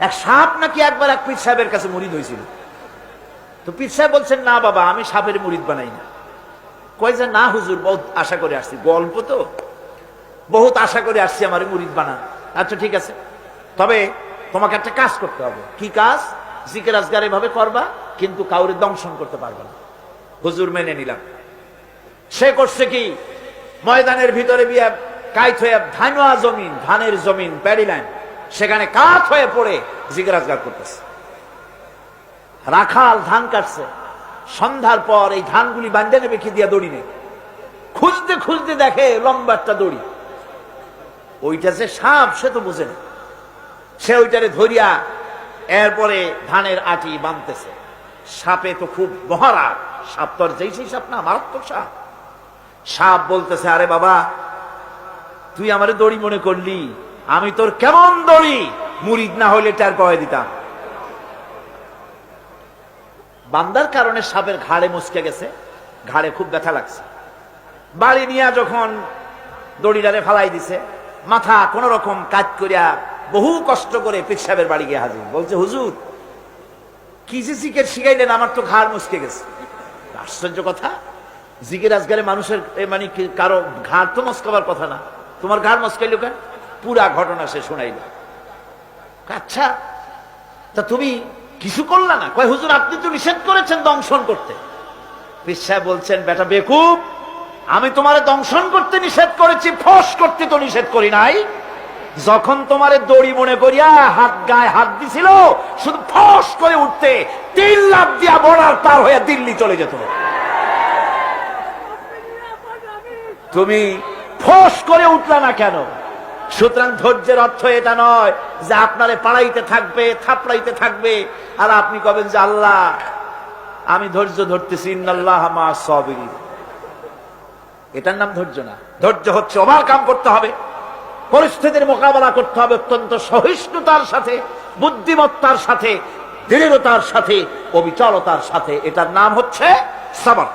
এক সাপ নাকি একবার এক পীর সাহেবের কাছে মুরিদ হয়েছিল। তো পীর সাহেব বলছেন, না বাবা, আমি সাপের মুরিদ বানাই না। কয় যে, না হুজুর, বহুত আশা করে আসছি, গল্প তো, বহুত আশা করে আসছি আমার মুরিদ বানান। আচ্ছা ঠিক আছে, তবে তোমাকে একটা কাজ করতে হবে। কি কাজ? জিকির আজগার এভাবে করবা, কিন্তু কাউরে দংশন করতে পারবে না। হুজুর মেনে নিলাম। সে করছে কি, ময়দানের ভিতরে বিয়া কাইত হয়ে ধানুয়া জমিন, ধানের জমিন, প্যাডি লাইন, সেখানে কাত হয়ে পড়ে জিকির আজগার করতেছে। রাখাল ধান কাটছে, সন্ধ্যার পর এই ধানগুলি বান্ধে নেবে কি দিয়া দড়ি নেই, খুঁজতে খুঁজতে দেখে লম্বা একটা দড়ি। ওইটা যে সাপ সে তো বুঝে না, সে ওইটারে ধরিয়া এরপরে ধানের আটি বাঁধতেছে। সাপে তো খুব মহারা, সাপ তোর যেই সেই সাপ না, মারাত্মক সাপ। সাপ বলতেছে, আরে বাবা, তুই আমারে দড়ি মনে করলি, আমি তোর কেমন দড়ি, মুরিদ না হইলে টার কয়ে দিতাম। বান্দার কারণে সাপের ঘাড়ে মুচকে গেছে, ঘাড়ে খুব ব্যথা লাগছে। বাড়ি নিয়ে যখন দড়িটারে ফালাই দিছে, মাথা কোন রকম কাজ করিয়া বহু কষ্ট করে পীর সাহেবের বাড়ি গিয়ে হাজির। বলছে, হুজুর, কি যে জিকির শিখাইলেন, আমার তো ঘাড় মুচকে গেছে। আশ্চর্য কথা, জিকির আজগারে মানুষের মানে কারো ঘাড় তো মস্কাবার কথা না, তোমার ঘাড় মস্কাইল কেন? পুরা ঘটনা সে শুনাইল। আচ্ছা, তা তুমি কিছু করলা না? কয়, হুজুর, আপনি তো নিষেধ করেছেন দংশন করতে। পীর সাহেব বলছেন, বেটা বেকুব, আমি তোমারে দংশন করতে নিষেধ করেছি, ফস করতে তো নিষেধ করি নাই। যখন তোমারে দড়ি মনে করিয়া হাত গায়ে হাত দিছিল, শুধু ফস করে উঠতে 3 লাখ দিয়া বর্ডার পার হয়ে দিল্লি চলে যেত। তুমি ফস করে উঠলা না কেন? সুতরাং ধৈর্যের অর্থ এটা নয় যে আপনারে পাড়াইতে থাকবে, থাপড়াইতে থাকবে, আর আপনি কবেন যে আল্লাহ আমি ধৈর্য ধরতেছি, ইন্নাল্লাহা মা'আস সাবিরিন। এটার নাম ধৈর্য না। ধৈর্য হচ্ছে ওভারকাম করতে হবে, পরিস্থিতির মোকাবেলা করতে হবে অত্যন্ত সহিষ্ণুতার সাথে, বুদ্ধিমত্তার সাথে, দৃঢ়তার সাথে, অবিচলতার সাথে। এটার নাম হচ্ছে সবর।